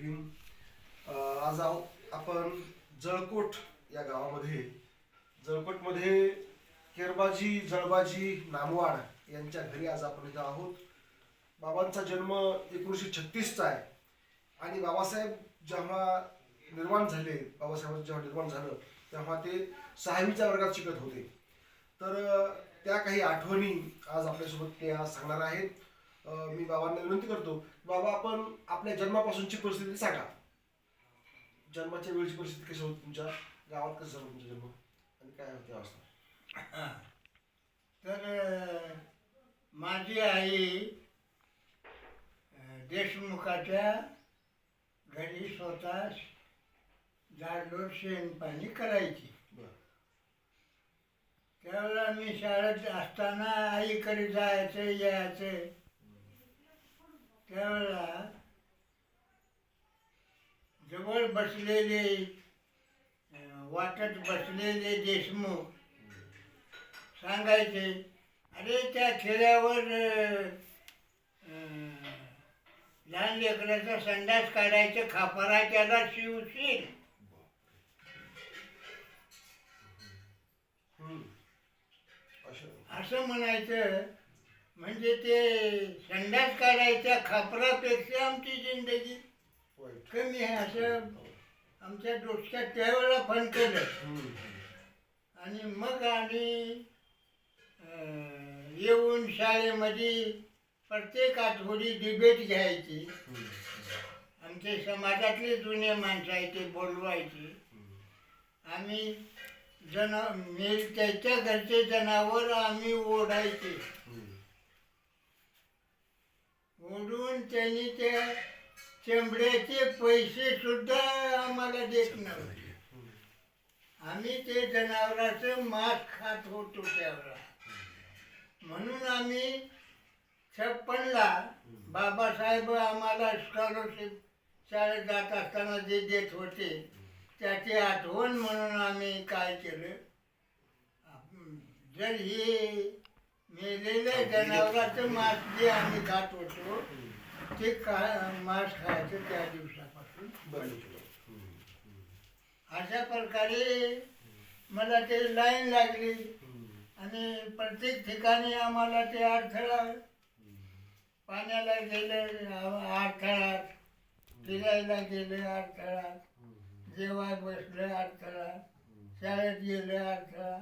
भीम. आज आपण जळकोट या गावामध्ये जळकोटमध्ये केरबाजी जळबाजी नामवाड यांच्या घरी आज आपण इथं आहोत. बाबांचा जन्म 1936चा आहे आणि बाबासाहेब जेव्हा निर्माण झालं तेव्हा ते 6वीच्या वर्गात शिकत होते. तर त्या काही आठवणी आज आपल्यासोबत ते आज सांगणार आहेत. मी बाबांना विनंती करतो, बाबा आपण आपल्या जन्मापासूनची परिस्थिती सांगा. जन्माच्या वेळची परिस्थिती कशी होती, तुमच्या गावात कसं झालं तुमचा जन्म आणि काय होती अवस्था? तर माझी आई देशमुखाच्या घरी स्वतः झाडलोट शेणपाणी करायची. त्यावेळेला मी शाळेत असताना आईकडे जायचं यायचं. त्यावेळेला जवळ बसलेले वाटत बसलेले देशमुख सांगायचे, अरे त्या खेड्यावर लहान लेकराचा संडास काढायचं खापरा त्याला शिवशील. असं म्हणायचं. म्हणजे ते संडास काढायच्या खापरापेक्षा आमची जिंदगी कमी आहे असं आमच्या डोक्यात त्यावेळेला फणकलं. आणि मग आम्ही येऊन शाळेमध्ये प्रत्येक आठवडी डिबेट घ्यायची. आमचे समाजातले जुने माणसं आहे ते बोलवायचे. आम्ही त्याच्या घरचे जनावर आम्ही ओढायचे. ओढून त्यांनी त्या चेंबड्याचे पैसे सुद्धा आम्हाला देत नव्हते. आम्ही ते जनावराचं मांस खात होतो त्यावेळेला. म्हणून आम्ही 56ला बाबासाहेब आम्हाला स्कॉलरशिप शाळेत जात असताना जे देत होते त्याची आठवण म्हणून आम्ही काय केलं, जर हे मेलेल्या जनावराचं मांस जे आम्ही खात होतो ते मांस खायचं त्या दिवसापासून बंद केलं. अशा प्रकारे मला ते लाईन लागली आणि प्रत्येक ठिकाणी आम्हाला ते अडथळा. पाण्याला गेलं अडथळा, फिरायला गेलं अडथळा, जेवाय बसलं अडथळा, शाळेत गेलं अडथळा.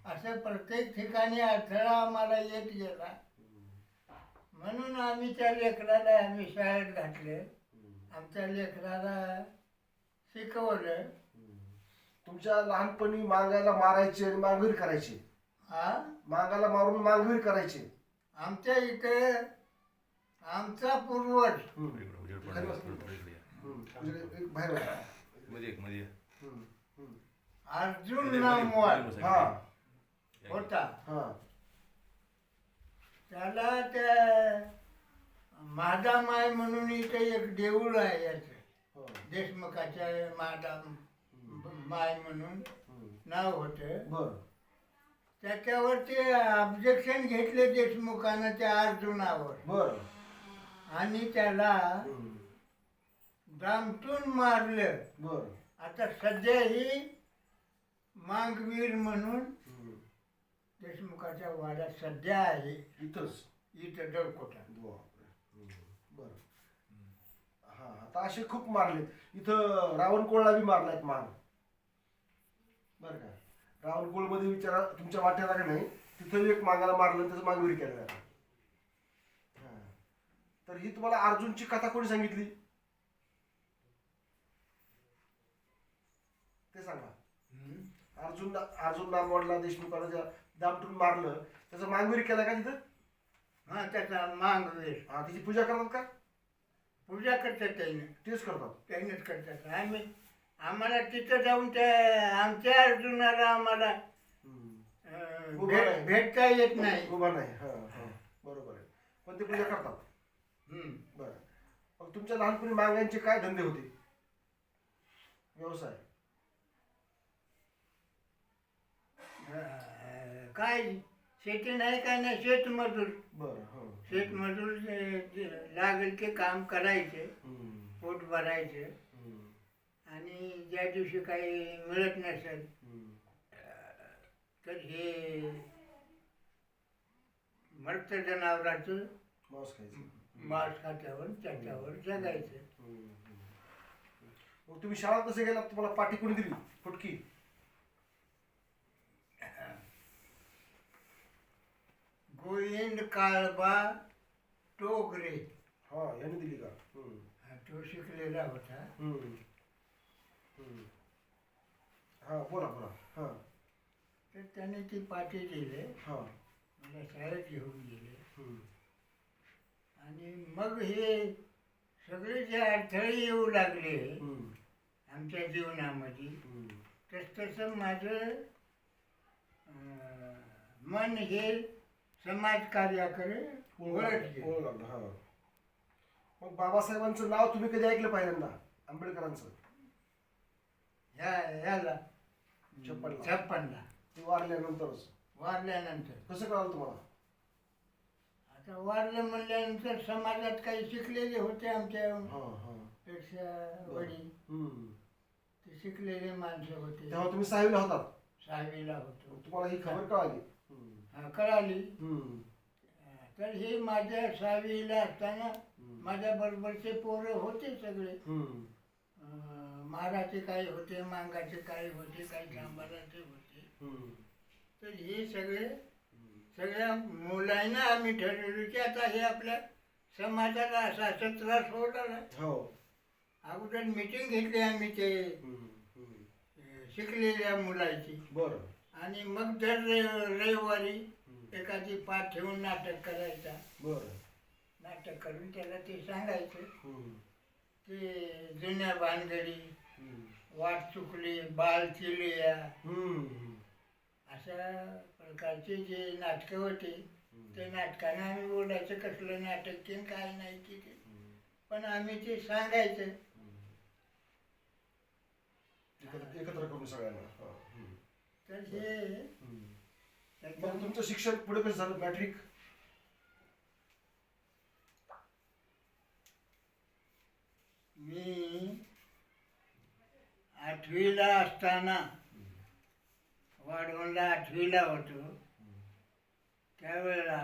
असं प्रत्येक ठिकाणी अडथळा आम्हाला येत गेला. म्हणून आम्ही त्या लेकराला आम्ही शाळेत घातले. आमच्या लेकराला शिकवलं. तुमच्या लहानपणी मागायला मारायचे आणि मागवीर करायचे. मागायला मारून मागवीर करायचे. आमच्या इथे आमचा पूर्वज अर्जुन नामवाड होता. त्याला त्या महादामाय म्हणून इथे एक देऊळ आहे याचं, देशमुखाच्या माय म्हणून नाव होतं. त्याच्यावर ते ऑब्जेक्शन घेतले देशमुखानं त्या अर्जुनावर आणि त्याला दामटून मारलं. आता सध्या ही मांगवीर म्हणून देशमुखाच्या वाड्यात सध्या आहे. इथं जळकोटात. हा, आता असे खूप मारले. इथं रावणकोळला बी मारलाय मार. बर का, रावणकोळ मध्ये विचारा तुमच्या वाट्याला का नाही, तिथं एक मागाला मारलं, त्याचं मागवीर केलं. तर ही तुम्हाला अर्जुनची कथा कोणी सांगितली ते सांगा. अर्जुन नामवाडला देशमुखाला दामटून मारलं, त्याचं मागवीर केलं का तिथं? हा, त्याचा मांगवीर. हा, तिची पूजा करतात का? पूजा करतात त्याने. तेच करतात. त्यानेच करतात. आम्हाला तिथं जाऊन त्या आमच्या अर्जुनाला आम्हाला भेटता येत नाही. उभा नाही. बरोबर आहे, पण ते पूजा करतात. बरं, मग तुमच्या लहानपणी मागांचे काय धंदे होते, व्यवसाय? काय शेती नाही काय नाही, शेतमजूर. बरं. शेतमजूर लागेल ते काम करायचे, पोट भरायचं हम्म. आणि ज्या दिवशी काही मिळत नसेल हम्म. तर हे मृत जनावराचं मांस खायचं. मांस खात्यावर त्याच्यावर जगायचं. हम्म. मग तुम्ही शाळा कसं गेला, तुम्हाला पाठी कोणी दिली फुटकी? गोविंद काळबा टोगरे हा, यांनी दिली का? हम्म. तो शिकलेला होता. हम्म. हम्म. हा, बोला बोला. हा. तर त्याने ती पाठी दिली, हा. मला शाळेत घेऊन गेले. हम्म. आणि मग हे सगळे जे अडथळे येऊ लागले हम्म. आमच्या जीवनामध्ये, हम्म. तसं माझं मन हे समाजकार्याकडे वळत गेलं. ओळख लागलं. हा. मग बाबासाहेबांचं नाव तुम्ही कधी ऐकलं पहिल्यांदा, आंबेडकरांचं? ह्याला 56ला ते वारल्यानंतरच. वारल्यानंतर. कसं कळालं तुम्हाला? आता वारलं म्हणल्यानंतर समाजात काही शिकलेले होते आमच्या हा हा. पेक्षा वडील, हम्म. ते शिकलेले माणसं होते. तेव्हा तुम्ही 6वीला होतात. 6वीला होतो. तुम्हाला ही खबर कळाली? कळाली. हम्म. तर हे माझ्या 6वीला असताना माझ्या बरोबरचे पोरं होते सगळे. हम्म. महाराचे काही होते, मांगाचे काही होते, काही सांबाराचे होते. हम्म. तर हे सगळ्या मुलांना आम्ही ठरवलं की आता हे आपल्या समाजाला असा त्रास होत आला. हो. अगोदर मिटिंग घेतली आम्ही ते शिकलेल्या मुलाची. बरं. आणि मग दर रविवारी एखादी पाठ ठेवून नाटक करायचा. बरं. नाटक करून त्याला ते सांगायचं हम्म. ते जुन्या भानगडी, हम्म. वाट चुकली, बाल चिलिया, हम्म. अशा प्रकारचे जे नाटकं होते ते नाटकानं आम्ही बोलायचं कसलं नाटक की काय नाही की ते, पण आम्ही ते सांगायचं. एकत्र करून सगळ्यांना. हा. तर हे मग तुमचं शिक्षण पुढे कसं झालं? मॅट्रिक? मी 8वीला असताना, वाढवणला 8वीला होतो त्यावेळेला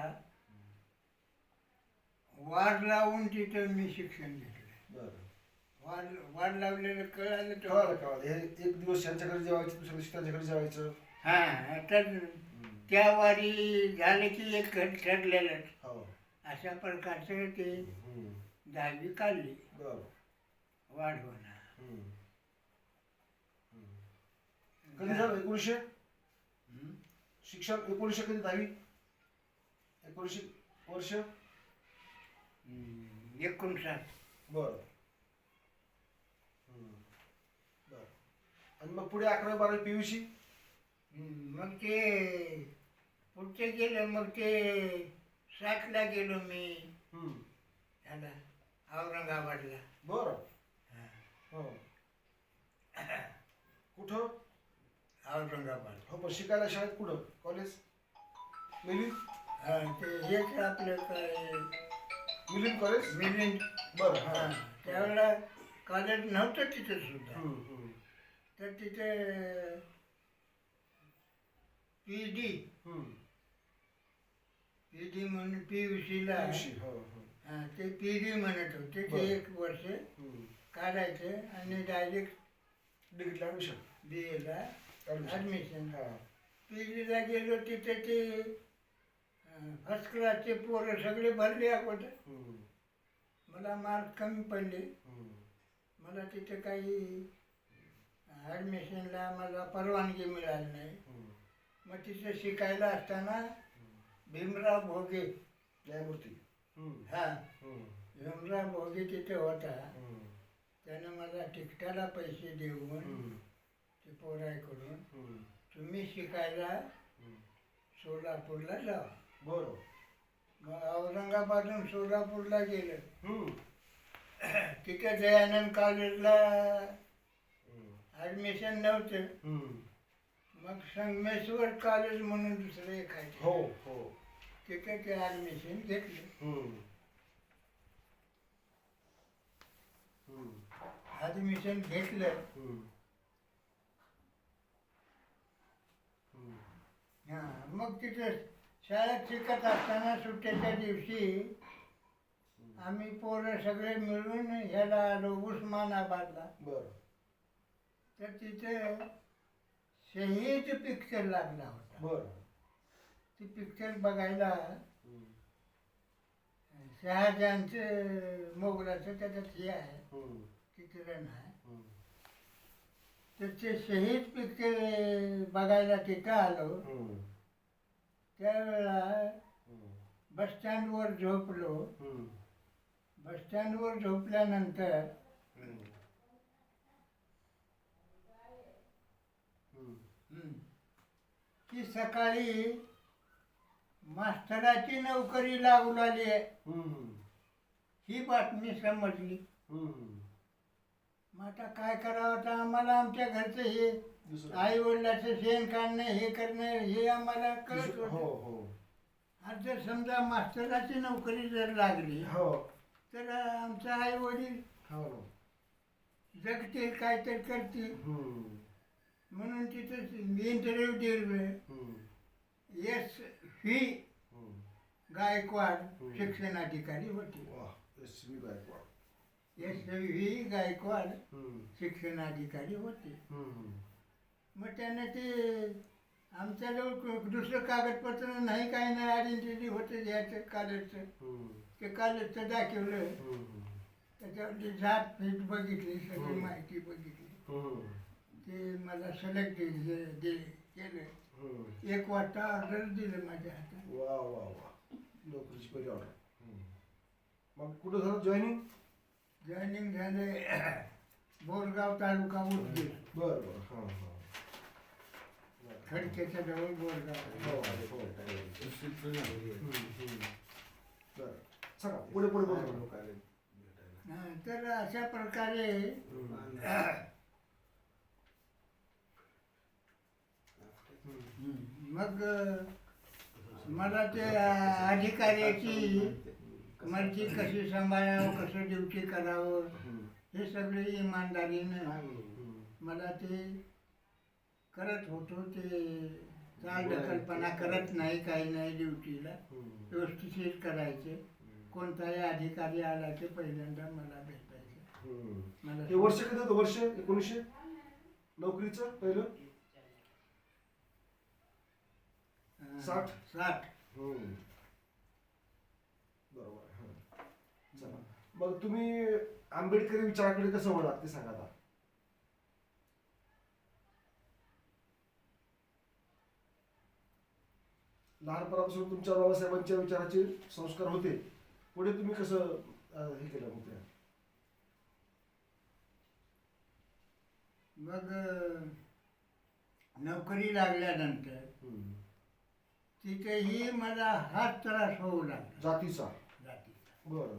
वाढ लावून तिथं मी शिक्षण घेतलं. बरं. वाढ लावलेलं कळालं कळालं कळालं. हे एक दिवस यांच्या घरी जेवायचं, दुसऱ्या दिवशी त्यांच्या घरी जेवायचं. हा. तर त्या वारी झाले की एक घर ठरलेलं. हो. अशा प्रकारचं ते हम्म. 10वी काढली बरं. वाढवणा. कधी झालं? 1900? शिक्षण 1900 कधी? 10वी 1900 वर्ष? 59. बरं. बरं. आणि मग पुढे 11वी 12वी PUC? मग ते पुढचे गेलं. मग ते 7ला गेलो मी ह्याला औरंगाबादला. बरं. हो. कुठं? औरंगाबाद. हो. पण शिकायला शाळेत कुठं? कॉलेज? मिलिंद? ते हेच आपलं काय मिलिंद कॉलेज? मिलिंद. बरं. हां. त्यावेळेला कॉलेज नव्हतं तिथं सुद्धा. तर तिथे PD म्हणून PUCला ते PD म्हणत होते. ते 1 वर्ष काढायचं आणि डायरेक्ट डिग्रीला ॲडमिशन. BAला ॲडमिशन. हां. PGला गेलो. तिथे ते फर्स्ट क्लासचे पोरं सगळे भरले अगोदर. मला मार्क कमी पडले. मला तिथे काही ॲडमिशनला मला परवानगी मिळाली नाही. मग तिथे शिकायला असताना भीमराव भोगे न्यायमूर्ती. भीमराव भोगे तिथे होता. त्यानं मला तिकटाला पैसे देऊन ते पोराकडून तुम्ही शिकायला सोलापूरला जा. बरं. मग औरंगाबादहून सोलापूरला गेलं. तिथे दयानंद कॉलेजला ॲडमिशन नव्हतं. मग संगमेश्वर कॉलेज म्हणून दुसरं एक आहे. हो हो. तिथे ते ॲडमिशन घेतलं. ॲडमिशन घेतलं. हां, मग तिथं शाळेत शिकत असताना सुट्ट्याच्या दिवशी आम्ही पोरं सगळे मिळून ह्याला आलो उस्मानाबादला. बर. तर तिथे शहीद पिक्चर लागला होता. बर. ती पिक्चर बघायला शहाजहानचं मोगलाचं त्याच्यात हे आहे, चित्रण आहे. तर ते शहीद पिक्चर बघायला तिथं आलो. त्यावेळेला बसस्टँडवर झोपलो. बसस्टँडवर झोपल्यानंतर की सकाळी मास्तराची नोकरी लागू लागली आहे ही बातमी समजली. मग आता काय करावं, आता आम्हाला आमच्या घरचं हे आई वडिलाचं शेण काढणं हे करणं हे आम्हाला कळत होतं. आज जर समजा मास्तराची नोकरी जर लागली तर आमचे आई वडील जगतील काहीतरी करतील. म्हणून तिथं इंटरव्ह्यू दिलं. SV गायकवाड शिक्षणाधिकारी होते. SV गायकवाड शिक्षणाधिकारी होते. मग त्याने ते आमच्याजवळ दुसरं कागदपत्र नाही, काही नाही, आयडेंटिटी होते याचं कॉलेजचं. ते कॉलेजचं दाखवलं. त्याच्यावरती जात फीट बघितली, सगळी माहिती बघितली. ते मला सिलेक्ट केलं. 1 वाजता ऑर्डर दिलं माझ्या हातात. वा वा वा, नोकरीची पहिली ऑर्डर. मग कुठं झालं जॉईनिंग? जॉईनिंग झालं बोरगाव तालुका उदगीर. बरं बरं. हां हां. खडकेच्या जवळ बोरगाव. बरं, सांगा पुढे पुढे बोला. तर अशा प्रकारे मग मला ते अधिकाऱ्याची मर्जी कशी सांभाळावं, कसं ड्युटी करावं हे सगळे इमानदारीनं मला ते करत होतो. ते चालढकलपणा करत नाही, काही नाही, ड्युटीला व्यवस्थित करायचे. कोणताही अधिकारी आला की पहिल्यांदा मला भेटायचं. मला हे वर्ष कधी होतं? वर्ष 1900 नोकरीचं पहिलं 60. बरोबर. चला, मग तुम्ही आंबेडकरी विचाराकडे कसं वळात ते सांगा आता. लहानपणापासून तुमच्या बाबासाहेबांच्या विचाराचे संस्कार होते, पुढे तुम्ही कसं हे केलं मग ते? मग नोकरी लागल्यानंतर तिथेही मला हाच त्रास होऊ लागला जातीचा. जातीचा. बरं.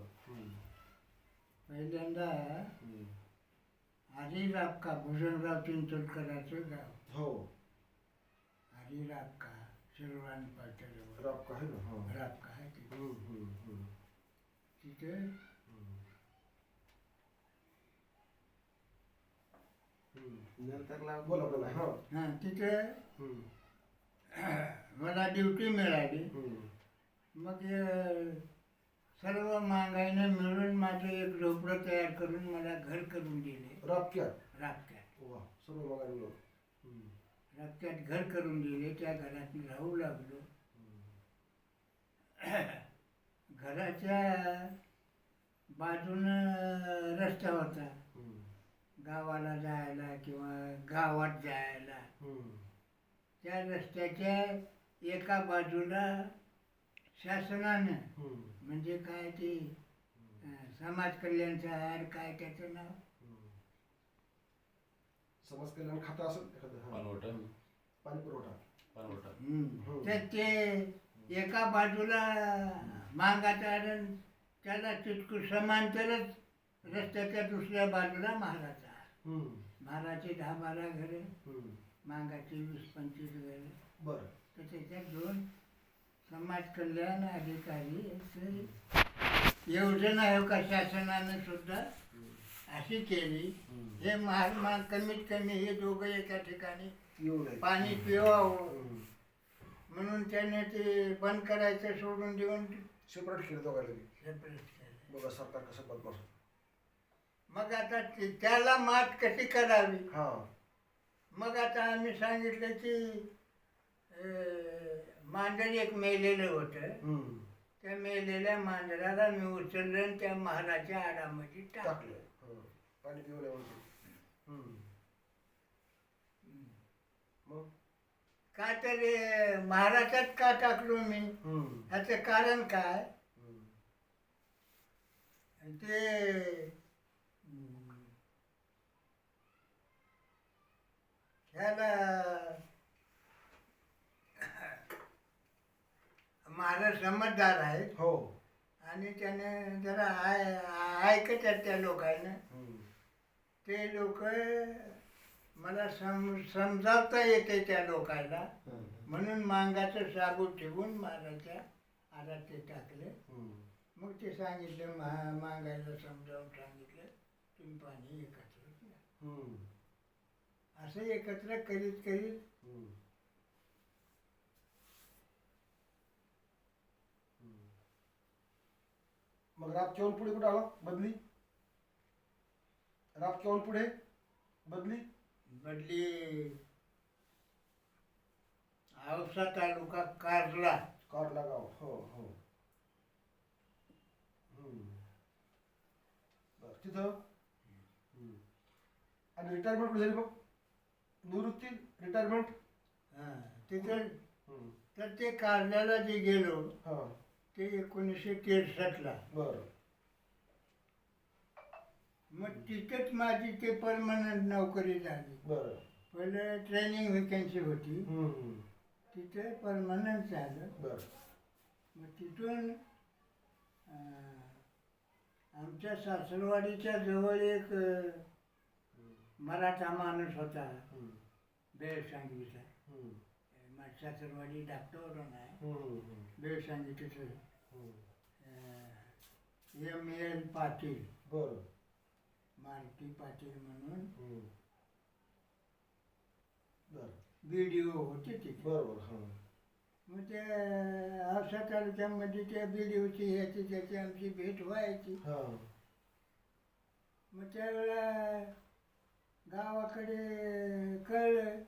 पहिल्यांदा हरिराबका भूषणराव चिंचोलकरांचं गाव. हो. हरिराबका शिरवानपाच्या जवळ राबका आहे ना. राबका आहे तिथे. तिथे नंतर बोला बोला. हां, तिथे मला ड्युटी मिळाली. मग सर्व महागाईने मिळून माझं एक झोपडं तयार करून मला घर करून दिले. राबक्यात. राबक्यात. सर्व महागाई. राबक्यात घर करून दिले. त्या घरात मी राहू लागलो. घराच्या बाजूनं रस्ता होता गावाला जायला किंवा गावात जायला. त्या रस्त्याच्या एका बाजूला शासनानं म्हणजे काय ते समाज कल्याणचा आहार काय त्याचं नाव, समाज कल्याण खातं असेल एखादं. पाणी पुरवठा. तर ते एका बाजूला मांगाचा आरण, त्याला तितकं समांतरच रस्त्याच्या दुसऱ्या बाजूला महाराचा. महाराचे 10-12 घरे, मांगाचे 20-25 घरे. बरं. तर त्याच्यात 2 समाज कल्याण अधिकारी योजना आहे का शासनाने सुद्धा अशी केली. हे महात्मा कमीत कमी हे दोघं एका ठिकाणी पाणी पिवावं म्हणून त्याने ते बंद करायचं सोडून देऊन सेपरेट केलं दोघांनी. सेपरेट केलं. बघा सरकार कसं बदमाश. मग आता त्याला मात कशी करावी. हा मग आता आम्ही सांगितलं की मांजर एक मेलेलं होतं. त्या मेलेल्या मांजराला मी उचललं आणि त्या महाराच्या आडामध्ये टाकलं. पाणी पिवल्यावर. मग का तर महाराजात का टाकलो मी ह्याचं कारण काय ते ह्याला महाराज समजदार आहेत. हो. आणि त्याने जरा ऐकतात त्या लोकांना. ते लोक मला समजावता येते त्या लोकांना म्हणून मांगाचं साबूत ठेवून महाराजच्या आडात ते टाकले. मग ते सांगितलं मांगायला समजावून सांगितलं तुम्ही पाणी एकत्र घ्या. असं एकत्र करीत करीत मग रात केवळ पुढे कुठं आला बदली. रात केवळ पुढे बदली औसा तालुका कारला गाव. हो हो. तिथं आणि रिटायरमेंट कुठे झाली मग. निवृत्ती रिटायरमेंट. तिथं तर ते कारल्याला जे गेलो ते 1963ला. बरं. मग तिथेच माझी ते परमनंट नोकरी झाली. बरं. पहिले ट्रेनिंग व्हॅकन्सी होती तिथे परमनंट झालं. बरं. मग तिथून आमच्या सासरवाडीच्या जवळ एक मराठा माणूस होता बेळसांगीचा. माझ्या सासरवाडी डाक्टरवरून आहे. बेळसांगी तिथं M.L. पाटील. बरं. मारुती पाटील म्हणून बरं. BDO होते तिथे. बरोबर. मग त्या औसा तालुक्यामध्ये त्या BDOची ह्याची त्याची आमची भेट व्हायची. मग त्यावेळेला गावाकडे कळलं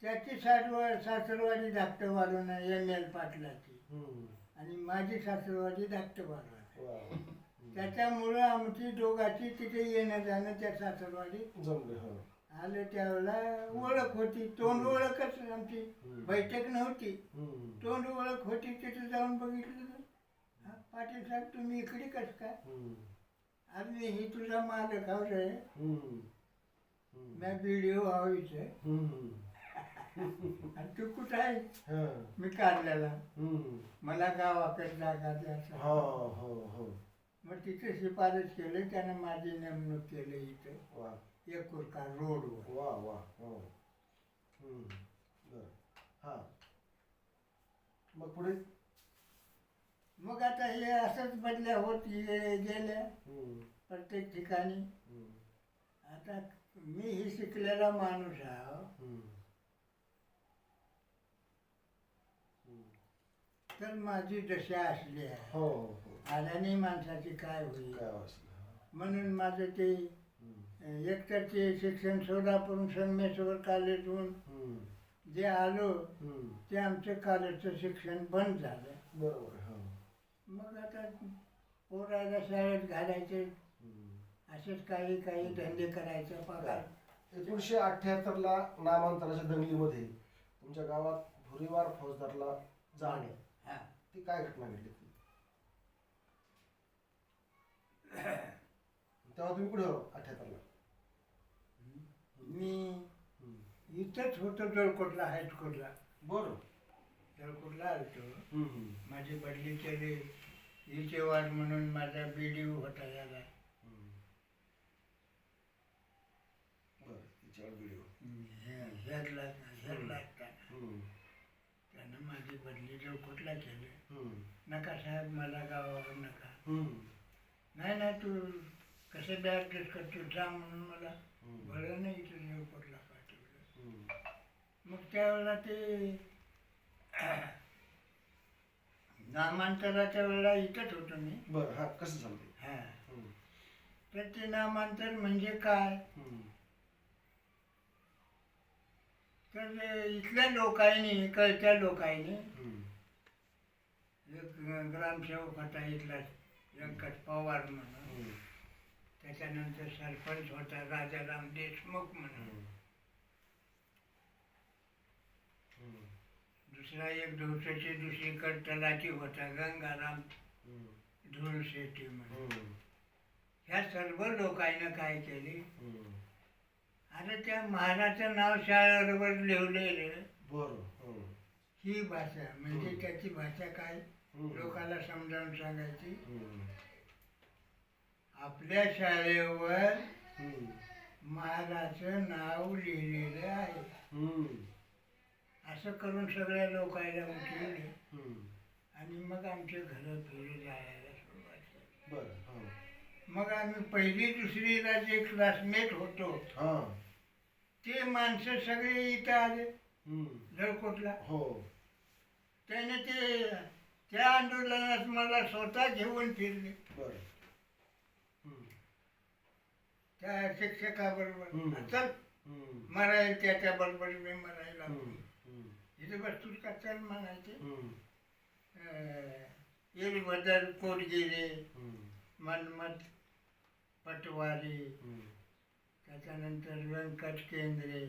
त्याची सासरवाडी धाकटं वाढवून M.L. पाटलाची आणि माझी सासरवाडी धाकटं वाढवून. त्याच्यामुळं आमची दोघांची तिथे येणं जाणं त्या सासरवाडी आलं. त्यावेळेला ओळख होती. तोंड ओळखच आमची. बैठक नव्हती. तोंड ओळख होती. तिथे जाऊन बघितलं पाटील साहेब तुम्ही इकडे कसं काय. अरे ही तुझा मालक आहो रे. मी BDO व्हावीच आहे. आणि तू कुठं आहे. मी कारल्याला. मला गावाकडे जागा द्यायचा. मग तिथे शिफारस केली. त्यानं माझी नेमणूक केली इथं एकुरका रोडवर. मग पुढे मग आता हे असंच बदल्या होत गेल्या प्रत्येक ठिकाणी. आता मी ही शिकलेला माणूस आहे. तर माझी दशा असली आहे. आल्याने माणसाची काय होईल म्हणून माझं ते एकतर ते शिक्षण सोलापूर संगमेश्वर कॉलेजहून जे आलो ते आमचं कॉलेजचं शिक्षण बंद झालं. बरोबर. मग आता पोराला शाळेत घालायचे असेच काही काही धंदे करायचे. पगार 1978ला नामांतराच्या दंगलीमध्ये तुमच्या गावात भुरीवार फौजदारला जाणे ती काय घटना घडली. तेव्हा तुम्ही कुठे 78ला. मी इथंच होतो जळकोटला हायस्कूलला. बरं. जळकोटला आलतो. माझी बदली केली इथे वाढ म्हणून माझा BDO होता याला. त्यानं माझी बदली जळकोटला केली. नका साहेब मला गावावर नका. नाही तू कसं बी ॲडजस्ट करतो जा म्हणून मला बरं नाही इथं जळकोटला पाठवलं. मग त्यावेळेला ते नामांतराच्या वेळेला इथंच होतो मी. बरं, हा कसं झालं ते? हां, तर ते नामांतर म्हणजे काय, तर इथल्या लोकांनी, कळत्या लोकांनी, एक ग्रामसेवक होता इथला व्यंकट पवार म्हणून, त्याच्यानंतर सरपंच होता राजाराम देशमुख म्हणून, दुसरा एक धुळशेटी दुसरीकडे तलाठी होता गंगाराम धुळशेटी म्हणून. ह्या सर्व लोकांनी काय केले, आता त्या महाराजचं नाव शाळेवर लिहिलेलं, ही भाषा म्हणजे त्याची भाषा काय लोकांना समजावून सांगायची. आपल्या शाळेवर महाराजचं नाव लिहिलेलं आहे असं करून सगळ्या लोकांना उठवले आणि मग आमचे घरं फिरे जायला सुरुवात झाली. मग आम्ही पहिली दुसरीला जे क्लासमेट होतो ते माणसं सगळे इथं आले जळकोटला. त्याने ते त्या आंदोलनात मला स्वतः घेऊन फिरले त्या शिक्षकाबरोबर. चल मरायला त्याच्याबरोबर मी मरायला इथे बसतूच का चल म्हणायचे. येलबदल कोडगिरे, मनमत पटवारी, त्याच्यानंतर व्यंकट केंद्रे,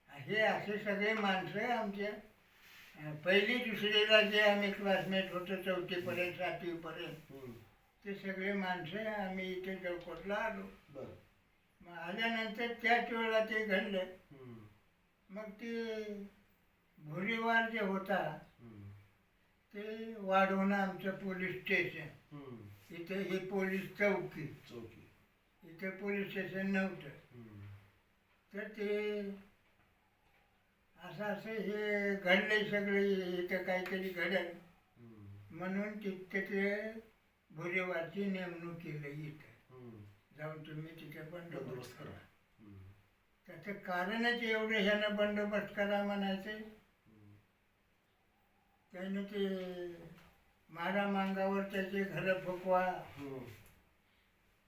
हे असे सगळे माणसं आमच्या पहिली दुसरीला जे आम्ही क्लासमेट होतो 4थीपर्यंत 7वीपर्यंत ते सगळे माणसं आम्ही इथे जळकोटला आलो. मग आल्यानंतर त्याच वेळेला ते घडलं. मग ते भोरीवार जे होता ते वाढवणं आमचं पोलीस स्टेशन, इथे ही पोलीस चौकी, इथे पोलीस स्टेशन नव्हतं. तर ते असं हे घडले सगळे इथं काहीतरी घडलं म्हणून तिथे ते भोरेवारची नेमणूक केलं. इथं जाऊन तुम्ही तिथे बंदोबस्त करा. त्याचं कारणच एवढं ह्यानं बंदोबस्त करा म्हणायचं. त्याने ते मारा मांगावर त्याचे घरं फुकवा,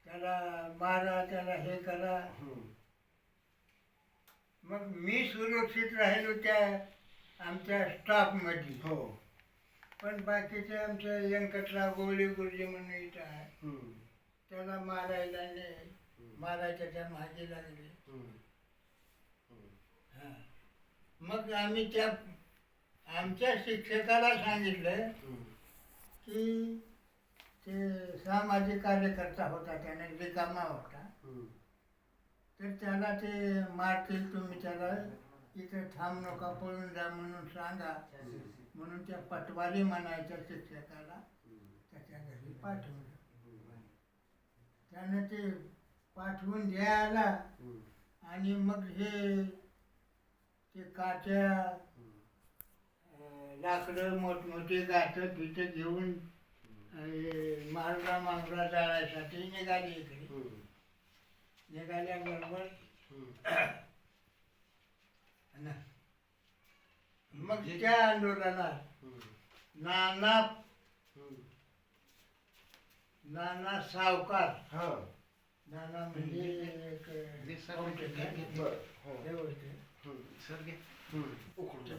त्याला मारा, त्याला हे करा. मग मी सुरक्षित राहिलो त्या आमच्या स्टाफमध्ये, पण बाकीचे आमच्या व्यंकटराव गोळी गुरुजी म्हणून इथं आहे, त्याला मारायला मारायच्या त्या मागे लागले. मग आम्ही त्या आमच्या शिक्षकाला सांगितलं की ते सामाजिक कार्यकर्ता होता, त्याने रिकामा होता, तर त्याला ते मारतील, तुम्ही त्याला इथे थांब नका, पळून जा म्हणून सांगा. म्हणून त्या पटवारी म्हणायच्या शिक्षकाला त्याच्या घरी पाठवलं. त्यानं ते पाठवून द्यायला आणि मग हे ते काच्या लाकडं मोठमोठे गाठं पिठं घेऊन मारला मांगरा जाळायसाठी निघाले. इकडे निघाल्याबरोबर मग त्या आंदोलनात नाना सावकार, नाना म्हणजे एक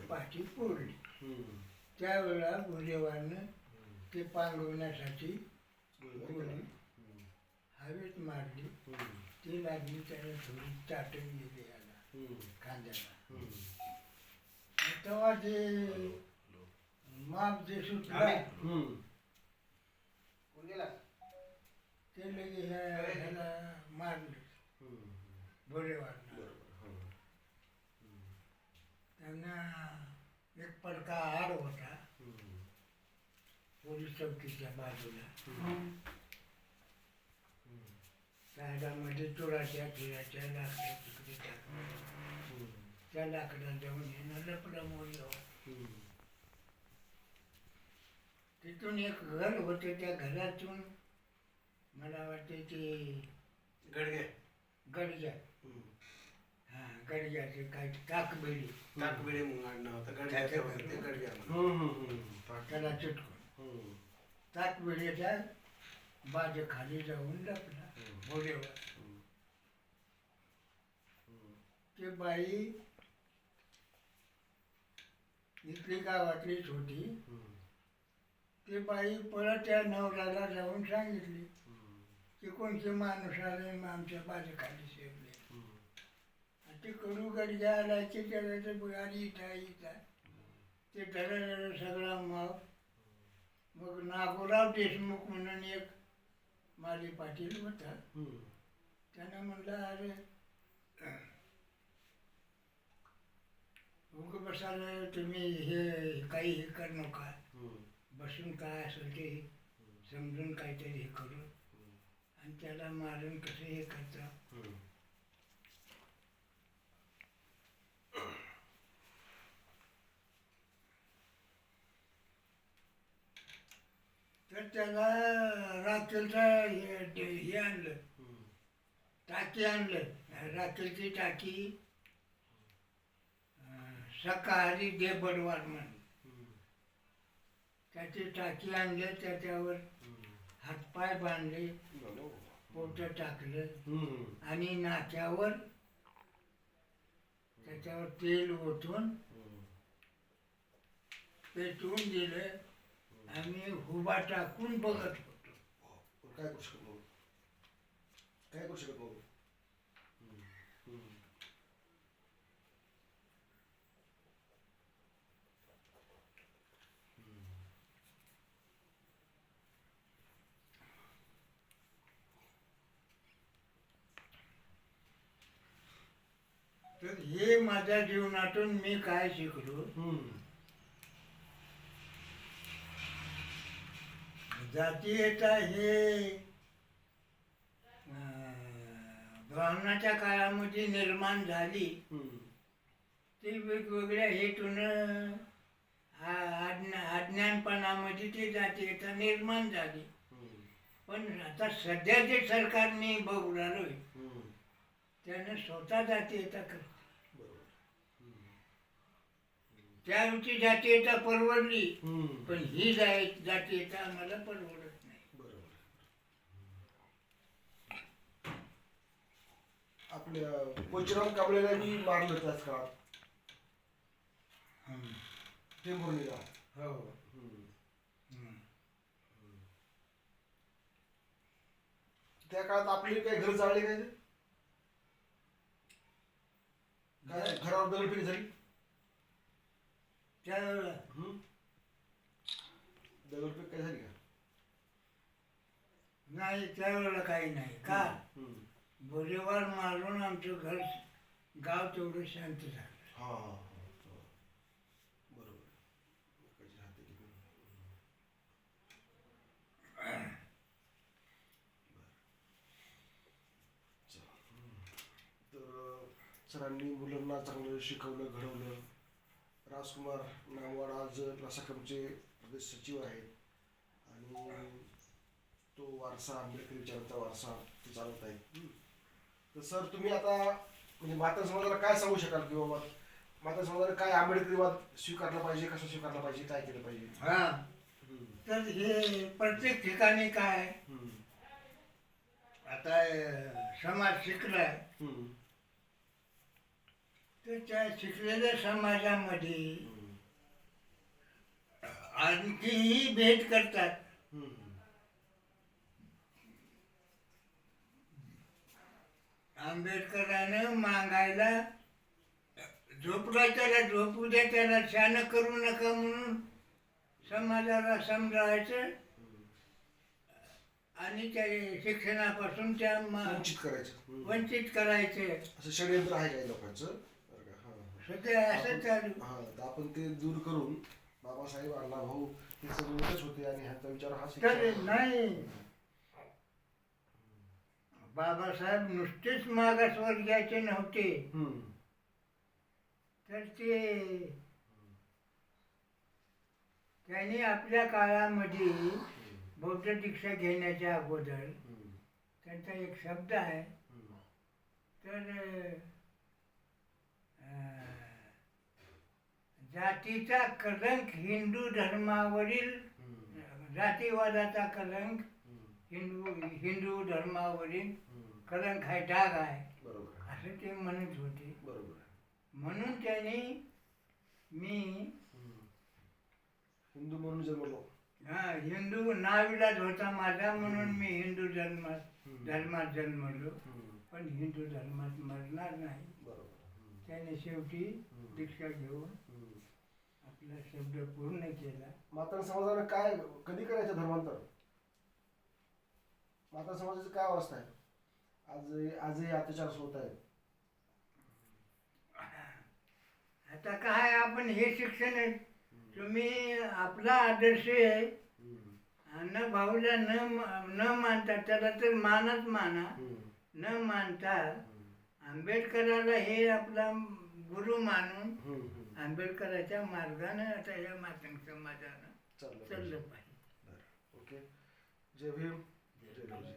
पाठी फोडली. त्यावेळेला भोजेवारनं ते पांगवण्यासाठी गोळी हवेत मारली. ती लागली त्याला थोडी चाटून गेली याला खांद्याला. तेव्हा ते माप जे सुटला ते लगे ह्याला मारलं भोजेवारनं. त्यांना एक पडका आड होता पोलीस चौकीच्या बाजूला. झाडामध्ये चुराच्या फिराच्या लाकडं तिकडे टाकलं. त्या लाकडा जाऊन येणं लपडं मोडलं. तिथून एक घर होतं, त्या घरातून मला वाटते ते गडगे गडग्या, हां गडग्याचे काय ताकबिडी, ताकबिडे म्हणून आडनाव होतं. त्याच्या गडग्याचं ते गडग्या म्हणून. त्याला चिटकून ताकबिडीच्या बाजे खाली जाऊन लपला बोरेवर. ते बाई इथली गावातलीच होती. ती बाई परत त्या नवऱ्याला जाऊन सांगितली की कोणते माणूस आले मग आमच्या बाजूखाली शिरले. ते कडू गडग्या आलायचे त्याला ते बुडाली इथं ते ठरवलेलं सगळा मग नागोराव देशमुख म्हणून एक माली पाटील होता. त्यानं म्हणलं अरे उग बसायला तुम्ही हे काही हे कर नका, बसून काय असेल ते समजून काहीतरी हे करू आणि त्याला मारून कसं हे करता. तर त्याला रात्रीचा हे आणलं, टाकी आणलं, रात्रीची टाकी शाकाहारी दे बडवार म्हणून त्याची टाकी आणली, त्याच्यावर हातपाय बांधले, पोटं टाकलं आणि नाक्यावर त्याच्यावर तेल ओतून पेटवून दिलं. आम्ही हुबा टाकून बघत होतो. काय करू शकत नव्हतो, काय करू शकत नव्हतो. तर हे माझ्या जीवनातून मी काय शिकलो, जातीयता हे ब्राह्मणाच्या काळामध्ये निर्माण झाली. ते वेगवेगळ्या हेतून अज्ञानपणामध्ये ती जातीयता निर्माण झाली. पण आता सध्या जे सरकारने बघू राहिलोय त्यानं स्वतः जातीयता करते. त्यावेळची जातीयता परवडली, पण ही जातीयता आम्हाला परवडत नाही. आपल्या पोचराम कांबळेला मी मारलं त्याच काळात टेंभुर्णीला. हो. त्या काळात आपली काही घर जाळले काय ते? काय घरावर दगडफेक झाली? त्यावेळेला दगडफेक काय झाली का? नाही, त्यावेळेला काही नाही. का बोरेवार मारून आमचं घर गाव तेवढं शांत झालं. हा बरोबर. लोकांची हात गेली. तर सरांनी मुलांना चांगलं शिकवलं, घडवलं. राजकुमार नामवाड आज रसाकमचे प्रदेश सचिव आहेत आणि तो वारसा आंबेडकरी विचारांचा वारसा ते चालत आहे. तर सर तुम्ही आता म्हणजे माता समाजाला काय सांगू शकाल की बाबा माता समाजाला काय आंबेडकरीवाद स्वीकारला पाहिजे, कसं स्वीकारला पाहिजे, काय केलं पाहिजे? हा, तर हे प्रत्येक ठिकाणी काय आता समाज शिकलाय, तर त्या शिकलेल्या समाजामध्ये आणखीही भेद करतात. आंबेडकरानं मागायला झोपला त्याला झोपू द्या, त्याला शान करू नका म्हणून समाजाला समजावायचं आणि त्या शिक्षणापासून त्या वंचित करायचं. असं षडयंत्र आहे काही लोकांचं सध्या असं चालू. हा, तर आपण ते दूर करून बाबासाहेब अण्णाभाऊ हे सगळे एकच होते आणि ह्यांचा विचार हा तर नाही, बाबासाहेब नुसतेच मागासवर्गीयाचे नव्हते, तर ते त्यांनी आपल्या काळामध्ये बौद्ध दीक्षा घेण्याच्या अगोदर त्यांचा एक शब्द आहे. तर जातीचा कलंक हिंदू धर्मावरील, जातीवादाचा कलंक हिंदू धर्मावरील कलंक हा डाग आहे बरोबर असं ते म्हणत होते. बरोबर म्हणून त्यांनी मी हिंदू म्हणून जन्मलो. हिंदू नाविलाज होता माझा म्हणून मी हिंदू धर्मात जन्मलो, पण हिंदू धर्मात मरणार नाही. बरोबर त्याने शेवटी दीक्षा घेऊन आपला शब्द पूर्ण केला. माता समाजानं काय कधी करायचं धर्मांतर? माता समाजाची काय अवस्था आहे? आजही अत्याचार होत आहेत. आता काय आपण हे शिक्षण आहे, तुम्ही आपला आदर्श आहे न भाऊला न मानता, त्याला तर मानच माना, न मानता आंबेडकराला हे आपला गुरु मानून आंबेडकराच्या मार्गानं आता या मातंग समाजानं चाललं पाहिजे. ओके. जय भीम, जय गुरुजी.